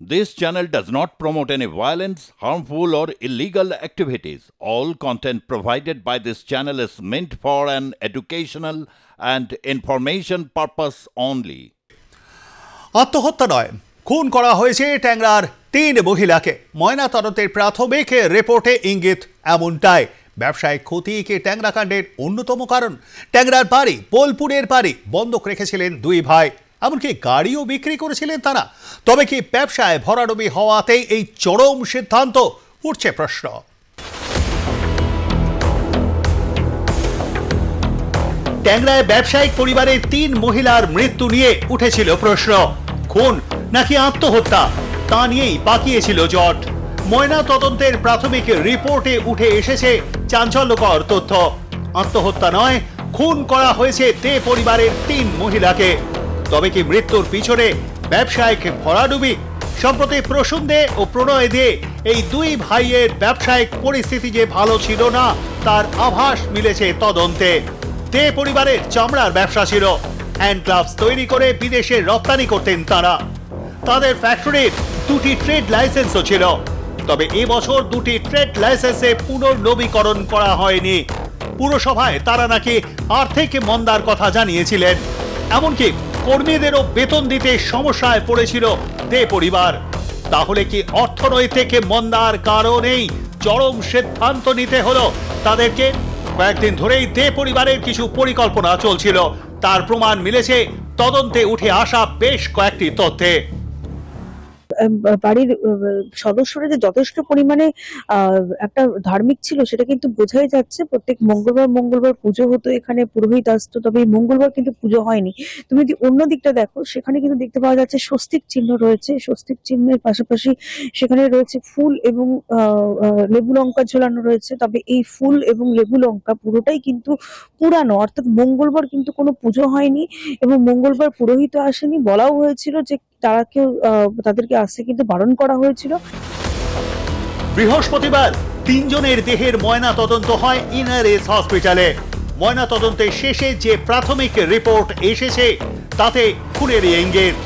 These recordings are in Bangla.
This channel does not promote any violence, harmful, or illegal activities. All content provided by this channel is meant for an educational and information purpose only. আত্মহত্যা নয়, খুন করা হয়েছে ট্যাংরার ৩ মহিলাকে। ময়নাতদন্তের প্রাথমিক রিপোর্টে ইঙ্গিত এমনটাই। ব্যবসায়িক ক্ষতি কি ট্যাংরা কাণ্ডের অন্যতম কারণ? ট্যাংরার বাড়ি, বোলপুরের বাড়ি বন্ধক রেখেছিলেন দুই ভাই, এমনকি গাড়িও বিক্রি করেছিলেন তারা। তবে কি ব্যবসায় ভরাডুবি হওয়াতেই এই চরম সিদ্ধান্ত? উঠছে প্রশ্ন। ট্যাংরায় ব্যবসায়িক পরিবারের ৩ মহিলার মৃত্যু নিয়ে উঠেছিল প্রশ্ন। খুন নাকি আত্মহত্যা তা নিয়েই পাকিয়েছিল জট। ময়না তদন্তের প্রাথমিক রিপোর্টে উঠে এসেছে চাঞ্চল্যকর তথ্য। আত্মহত্যা নয়, খুন করা হয়েছে দে পরিবারের ৩ মহিলাকে। তবে কি মৃত্যুর পিছনে ব্যবসায়িক ভরাডুবি? সম্প্রতি প্রসূন দে ও প্রণয় দে এই দুই ভাইয়ের ব্যবসায়িক পরিস্থিতি যে ভালো ছিল না তার আভাস মিলেছে তদন্তে। দে পরিবারের চামড়ার ব্যবসা ছিল, হ্যান্ড গ্লাভস তৈরি করে বিদেশে রপ্তানি করতেন তারা। তাদের ফ্যাক্টরির 2টি ট্রেড লাইসেন্সও ছিল। তবে এবছর 2টি ট্রেড লাইসেন্সে পুনর্নবীকরণ করা হয়নি। পুরসভায় তারা নাকি আর্থিক মন্দার কথা জানিয়েছিলেন, এমনকি কর্মীদেরও বেতন দিতে সমস্যায় পড়েছিল দে পরিবার। তাহলে কি অর্থনৈতিক মন্দার কারণেই চরম সিদ্ধান্ত নিতে হলো তাদেরকে? কয়েকদিন ধরেই দে পরিবারের কিছু পরিকল্পনা চলছিল, তার প্রমাণ মিলেছে তদন্তে উঠে আসা বেশ কয়েকটি তথ্যে। বাড়ির সদস্যরা যে যথেষ্ট পরিমাণে একটা ধার্মিক ছিল সেটা কিন্তু বোঝাই যাচ্ছে। প্রত্যেক মঙ্গলবার পুজো হতো, এখানে পুরোহিত আসতো, তবে এই মঙ্গলবার কিন্তু পুজো হয়নি। তুমি যদি অন্য দিকটা দেখো, সেখানে কিন্তু দেখতে পাওয়া যাচ্ছে স্বস্তিক চিহ্ন রয়েছে। স্বস্তিক চিহ্নের পাশাপাশি সেখানে রয়েছে ফুল এবং লেবু লঙ্কা ঝোলানো রয়েছে। তবে এই ফুল এবং লেবু লঙ্কা পুরোটাই কিন্তু পুরানো, অর্থাৎ মঙ্গলবার কিন্তু কোনো পুজো হয়নি এবং মঙ্গলবার পুরোহিত আসেনি। বলাও হয়েছিল যে তাদেরকে আসতে কিন্তু বারণ করা হয়েছিল। বৃহস্পতিবার ৩ জনের দেহের ময়না তদন্ত হয় ইনারেস হসপিটালে। ময়না তদন্তের শেষে যে প্রাথমিক রিপোর্ট এসেছে তাতে খুনের ইঙ্গিত।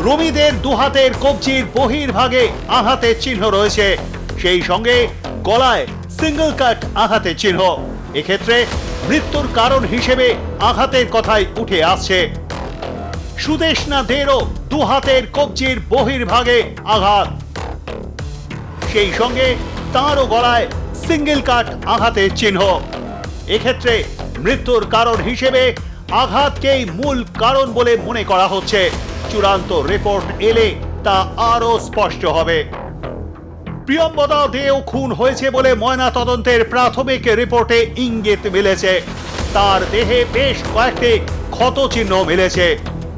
রমিদের দুহাতের কবজির বহির্ভাগে আঘাতের চিহ্ন রয়েছে, সেই সঙ্গে গলায় সিঙ্গল কাট আঘাতের চিহ্ন। এক্ষেত্রে মৃত্যুর কারণ হিসেবে আঘাতের কথাই উঠে আসছে। সুদেশনা দেরও দুহাতের কবজির বহির্ভাগে আঘাত, সেই সঙ্গে তাঁরও গলায় সিঙ্গেল কাট আঘাতের চিহ্ন। এক্ষেত্রে মৃত্যুর কারণ হিসেবে আঘাতকেই মূল কারণ বলে মনে করা হচ্ছে। চূড়ান্ত রিপোর্ট এলে তা আরো স্পষ্ট হবে। প্রিয়ম্বদা দেও খুন হয়েছে বলে ময়না তদন্তের প্রাথমিক রিপোর্টে ইঙ্গিত মিলেছে। তার দেহে বেশ কয়েকটি ক্ষত চিহ্ন মিলেছে।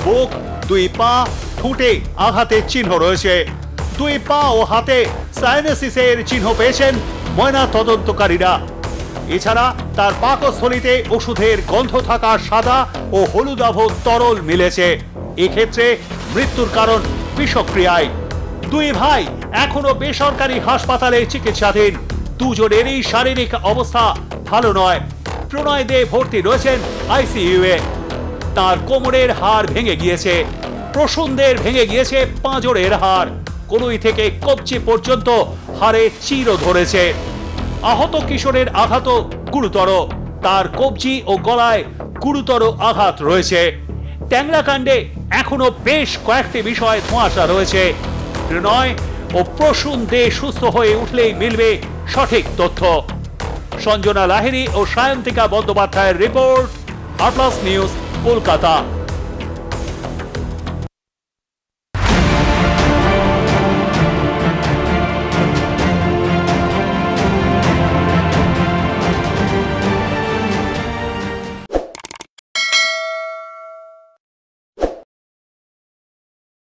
বুক, 2 পা, ঠোঁটে আঘাতের চিহ্ন রয়েছে। 2 পা ও হাতে সাইনোসিসের চিহ্ন পেয়েছেন ময়না তদন্তকারীরা। এছাড়া তার পাকস্থলীতে ওষুধের গন্ধ থাকা সাদা ও হলুদাভ তরল মিলেছে। এক্ষেত্রে মৃত্যুর কারণ বিষক্রিয়ায়। 2 ভাই এখনো বেসরকারি হাসপাতালে চিকিৎসাধীন। দুজনেরই শারীরিক অবস্থা ভালো নয়। প্রণয় দে ভর্তি রয়েছেন আইসিইউয়ে। তার কোমরের হাড় ভেঙে গিয়েছে। প্রসূনদের ভেঙে গিয়েছে পাঁজরের হাড়, কনুই থেকে কবজি পর্যন্ত হাড়ে চির ধরেছে। আহত কিশোরের আঘাতও গুরুতর, তার কবজি ও গলায় গুরুতর আঘাত রয়েছে। ট্যাংরা কাণ্ডে এখনো বেশ কয়েকটি বিষয় ধোঁয়াশা রয়েছে। প্রণয় ও প্রসূন দে সুস্থ হয়ে উঠলেই মিলবে সঠিক তথ্য। সঞ্জনা লাহিড়ী ও সায়ন্তিকা বন্দ্যোপাধ্যায়ের রিপোর্ট, আটলাস নিউজ, কলকাতা।